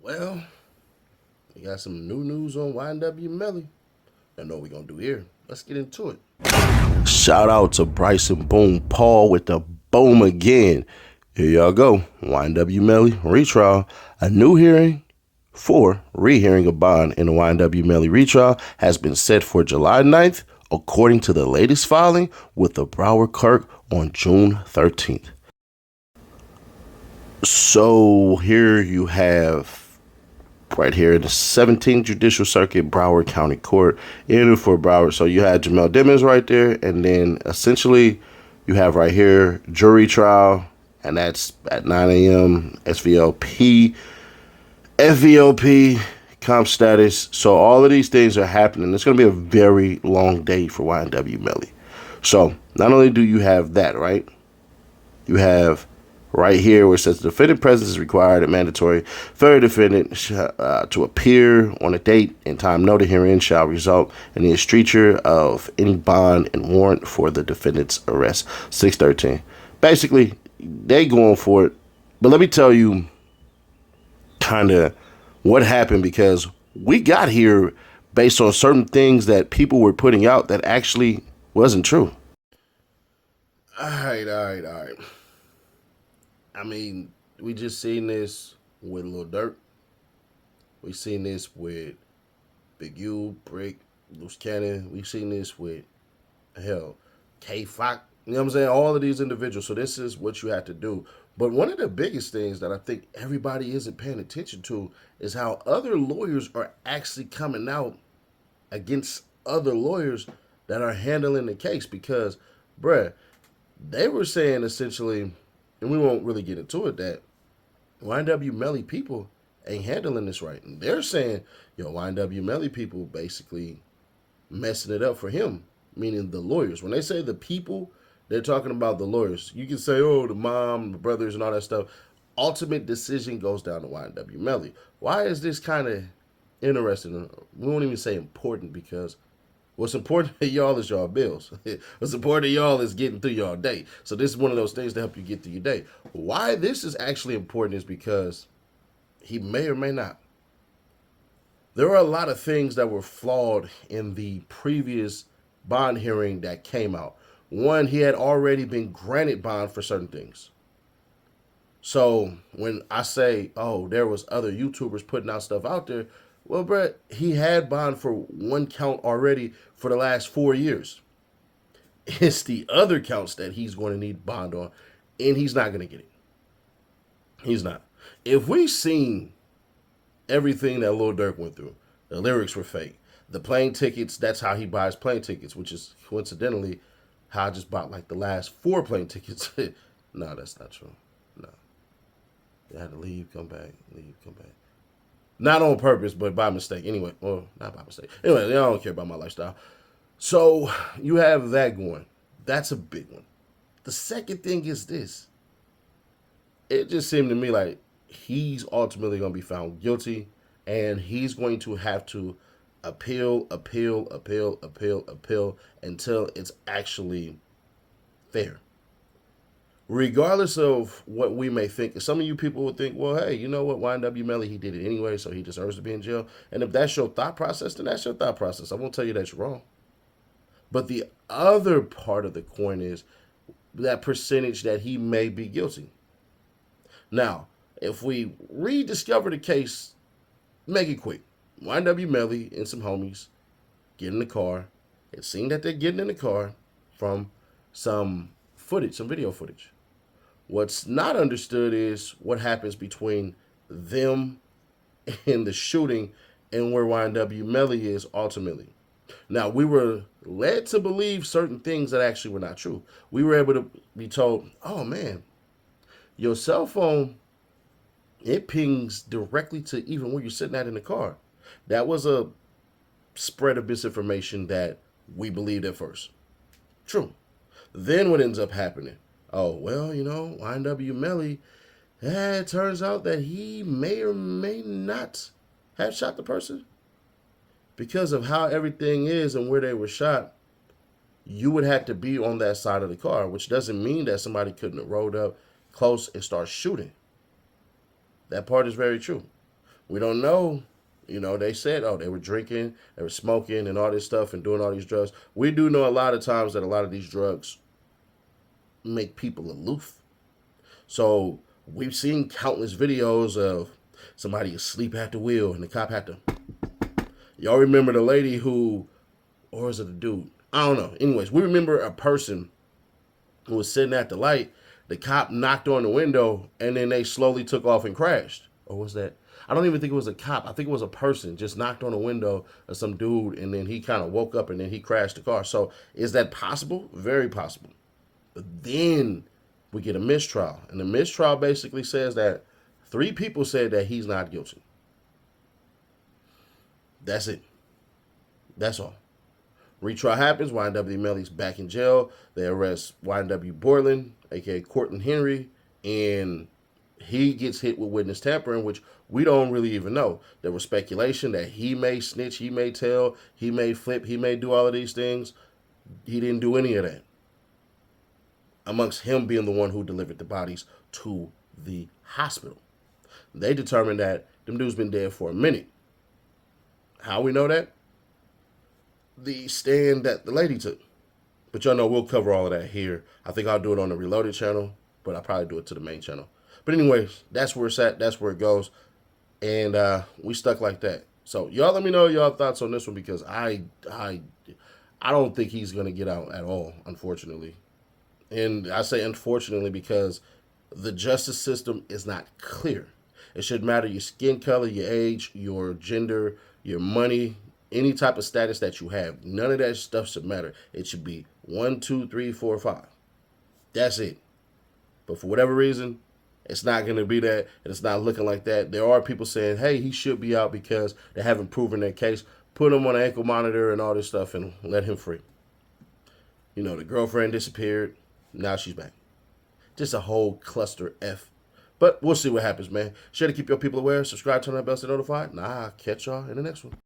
Well, we got some new news on YNW Melly. I know what we're going to do here. Let's get into it. Shout out to Bryson Boom Paul with the boom again. Here y'all go. YNW Melly retrial. A new hearing for rehearing a bond in the YNW Melly retrial has been set for July 9th, according to the latest filing with the Broward Clerk on June 13th. So here you have right here in the 17th Judicial Circuit, Broward County Court, in for Broward. So you had Jamel Dimmons right there, and then essentially you have right here jury trial, and that's at 9 a.m. SVLP, FVLP, comp status. So all of these things are happening. It's going to be a very long day for YNW Melly. So not only do you have that, right? You have right here where it says the defendant presence is required and mandatory. Third defendant to appear on a date and time noted herein shall result in the extradition of any bond and warrant for the defendant's arrest. 613. Basically, they going for it. But let me tell you kind of what happened, because we got here based on certain things that people were putting out that actually wasn't true. All right. I mean, we just seen this with Lil Durk. We seen this with Big U, Brick, Loose Cannon. We seen this with, hell, K Fox. You know what I'm saying? All of these individuals. So this is what you have to do. But one of the biggest things that I think everybody isn't paying attention to is how other lawyers are actually coming out against other lawyers that are handling the case. Because, bruh, they were saying essentially, and we won't really get into it, that YNW Melly people ain't handling this right. And they're saying, YNW Melly people basically messing it up for him, meaning the lawyers. When they say the people, they're talking about the lawyers. You can say, oh, the mom, the brothers, and all that stuff. Ultimate decision goes down to YNW Melly. Why is this kind of interesting? We won't even say important, because what's important to y'all is y'all bills. What's important to y'all is getting through y'all day. So this is one of those things to help you get through your day. Why this is actually important is because he may or may not. There are a lot of things that were flawed in the previous bond hearing that came out. One, he had already been granted bond for certain things. So when I say, oh, there was other YouTubers putting out stuff out there, well, Brett, he had bond for one count already for the last 4 years. It's the other counts that he's going to need bond on, and he's not going to get it. He's not. If we seen everything that Lil Durk went through, the lyrics were fake. The plane tickets, that's how he buys plane tickets, which is coincidentally how I just bought like the last 4 plane tickets. No, that's not true. No. I had to leave, come back, leave, come back. Not on purpose, but by mistake. Anyway, well, not by mistake. Anyway, they don't care about my lifestyle. So you have that going. That's a big one. The second thing is this. It just seemed to me like he's ultimately going to be found guilty, and he's going to have to appeal until it's actually fair. Regardless of what we may think, some of you people would think, well, hey, you know what, YNW Melly, he did it anyway, so he deserves to be in jail. And if that's your thought process, then that's your thought process. I won't tell you that you're wrong. But the other part of the coin is that percentage that he may be guilty. Now, if we rediscover the case, make it quick. YNW Melly and some homies get in the car. It seemed that they're getting in the car from some footage, some video footage. What's not understood is what happens between them and the shooting and where YNW Melly is ultimately. Now, we were led to believe certain things that actually were not true. We were able to be told, oh man, your cell phone, it pings directly to even where you're sitting at in the car. That was a spread of misinformation that we believed at first. True. Then what ends up happening? Oh, well, YNW Melly, it turns out that he may or may not have shot the person. Because of how everything is and where they were shot, you would have to be on that side of the car, which doesn't mean that somebody couldn't have rolled up close and start shooting. That part is very true. We don't know. You know, they said, oh, they were drinking, they were smoking, and all this stuff, and doing all these drugs. We do know a lot of times that a lot of these drugs make people aloof. So we've seen countless videos of somebody asleep at the wheel, and the cop had to. Y'all remember the lady who, or is it a dude? I don't know. Anyways, we remember a person who was sitting at the light. The cop knocked on the window, and then they slowly took off and crashed. Or was that? I don't even think it was a cop. I think it was a person just knocked on a window of some dude, and then he kind of woke up, and then he crashed the car. So is that possible? Very possible. But then we get a mistrial, and the mistrial basically says that 3 people said that he's not guilty. That's it. That's all. Retrial happens. YNW Melly's back in jail. They arrest YNW Borland, aka Cortland Henry, and he gets hit with witness tampering, which we don't really even know. There was speculation that he may snitch, he may tell, he may flip, he may do all of these things. He didn't do any of that. Amongst him being the one who delivered the bodies to the hospital. They determined that them dudes been dead for a minute. How we know that? The stand that the lady took. But y'all know we'll cover all of that here. I think I'll do it on the Reloaded channel, but I'll probably do it to the main channel. But anyways, that's where it's at. That's where it goes. And we stuck like that. So y'all let me know y'all thoughts on this one, because I don't think he's going to get out at all, unfortunately. And I say unfortunately because the justice system is not clear. It should matter your skin color, your age, your gender, your money, any type of status that you have. None of that stuff should matter. It should be 1, 2, 3, 4, 5. That's it. But for whatever reason, it's not going to be that, and it's not looking like that. There are people saying, hey, he should be out because they haven't proven their case. Put him on an ankle monitor and all this stuff and let him free. You know, the girlfriend disappeared. Now she's back. Just a whole cluster F. But we'll see what happens, man. Sure to keep your people aware. Subscribe, turn on that bell, stay notified. And I'll catch y'all in the next one.